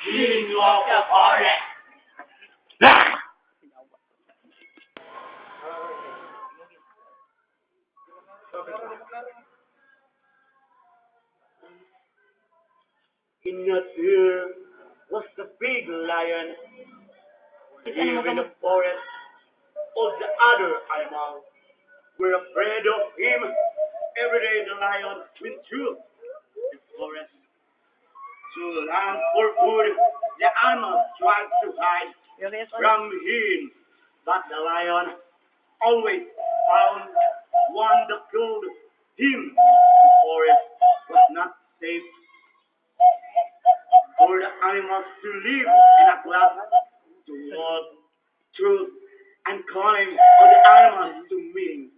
King of the forest. Ah! In that year was the big lion. Here in the forest, all the other animals were afraid of him. Every day the lion went through the forest to hunt for food. The animals tried to hide from him, but the lion always found one that killed him. The forest was not safe for the animals to live in a club, to walk through and climb all the animals to meeting.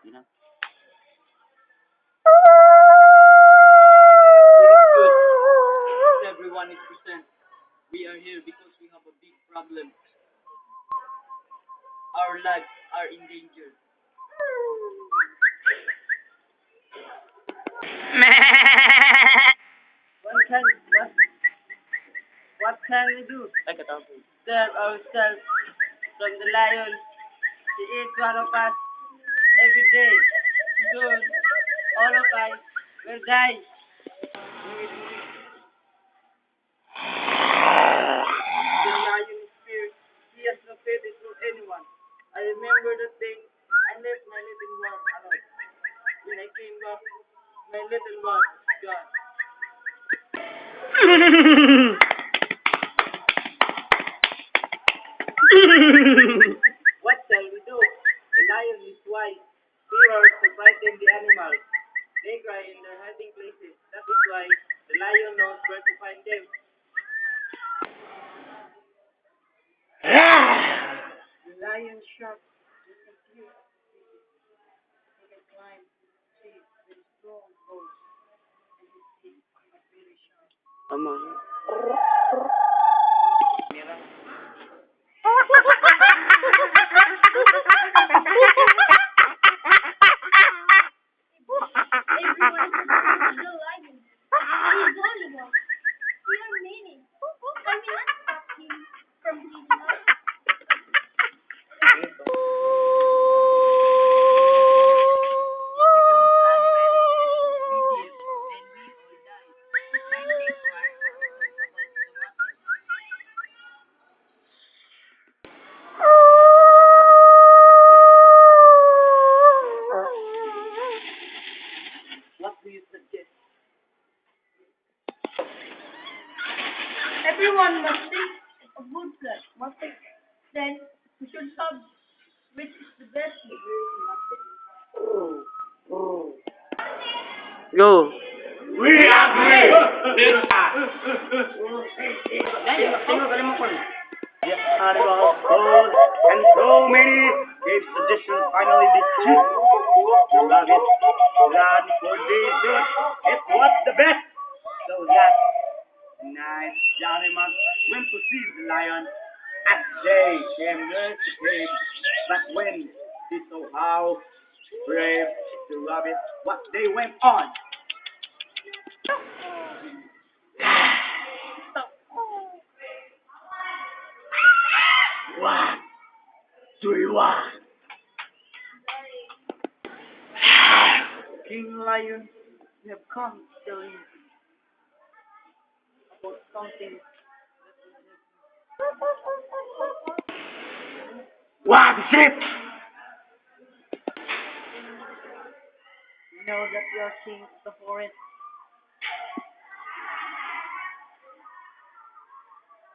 You know? Good. Everyone is present. We are here because we have a big problem. Our lives are in danger. What can we do? Save ourselves from the lion. He eats one of us every day. Soon, all of us will die. The lion is fierce. He has no pity for anyone. I remember that day I left my little one alone. When I came back, my little one was gone. What shall we do? The lion is wise. He roars to frighten the animals. They cry in their hiding places. That is why the lion knows where to find them. The lion sharp is a few. He can climb trees with strong bones, and his teeth are very sharp. Everyone is the lion. He's the only one. We are many. Can we not stop him from eating us? What do you suggest? Everyone must think of a good plan. Then we should solve which is the best. Go. We agree! The animals told and so many gave suggestions. Finally, the chief, the rabbit, ran for days. It was the best. So that night, the animals went to see the lion. As they came near to him, but when they saw how brave the rabbit was, they went on. What do you want? King Lion, we have come to tell you about something. What is it? You know that you are king of the forest.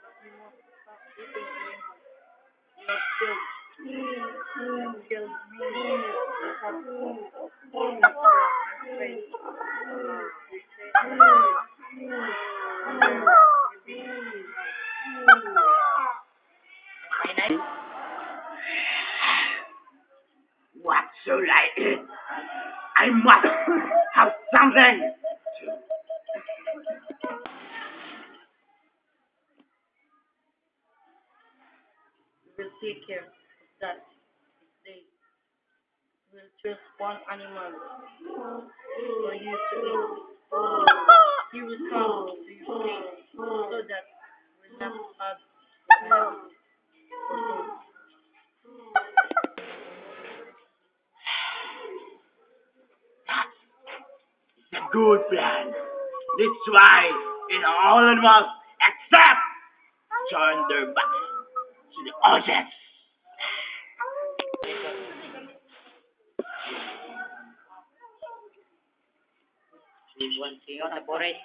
But you must stop eating animals. You have killed me. You have killed my friends. You said What should I eat? I must have something. we will take care of that this day. We will choose one animal for you to eat. good plan. That's why in all animals except turn their backs to the audience. Singaw sa forest.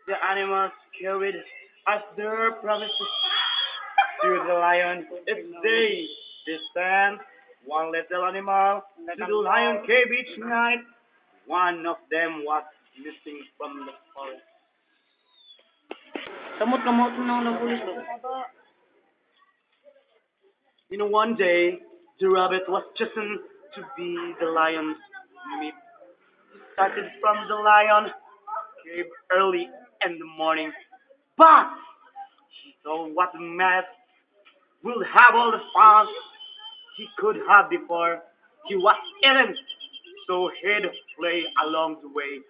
The animals carried as their promises to the lion. If they send one little animal to the lion cave each night, one of them was missing from the forest. Kamot ng pulis ko. One day, the rabbit was chosen to be the lion's meat. He started from the lion cave early in the morning, but he saw what mess will have all the fun he could have before he was eaten, so he'd play along the way.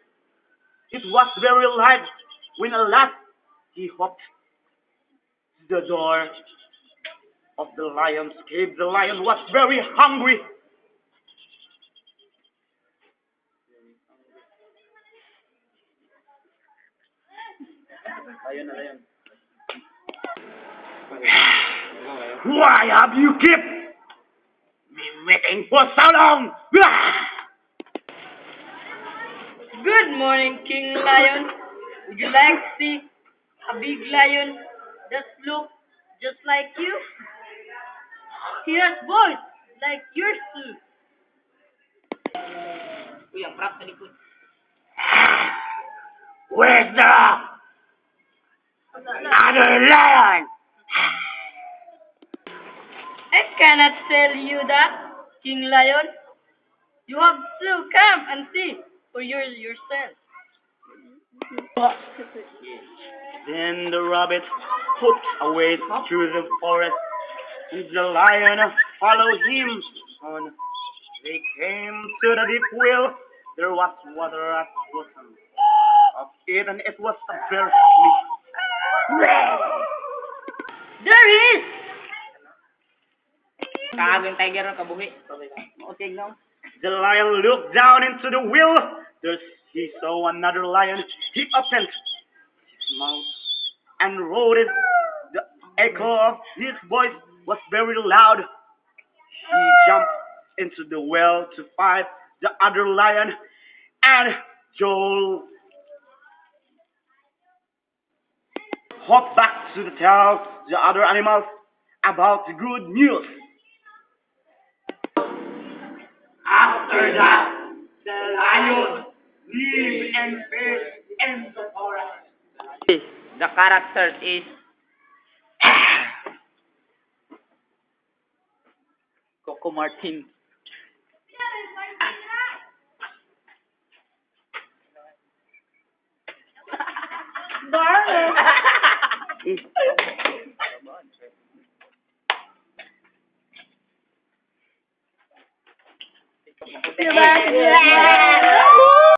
It was very light when at last he hopped to the door of the lion's cave. The lion was very hungry. Why have you kept me waiting for so long? Good morning, King Lion. Would you like to see a big lion that looks just like you? He has voice like yours too. Uy, ang prap sa likod. Where's the other lion? I cannot tell you that, King Lion. You have to come and see for yourself. Then the rabbit hopped away through the forest, and the lion followed him on. They came to the deep well. There was water at the bottom of it, and it was a bear sleep. There he is! Kaagang tiger ang kabuhi. Okay, no? The lion looked down into the well. There he saw another lion. He opened his mouth and roared. The echo of his voice was very loud. He jumped into the well to fight the other lion and Joel hopped back to tell the other animals about the good news. After that, the lion lived and fed in the forest. The character is Coco Martin. Diba?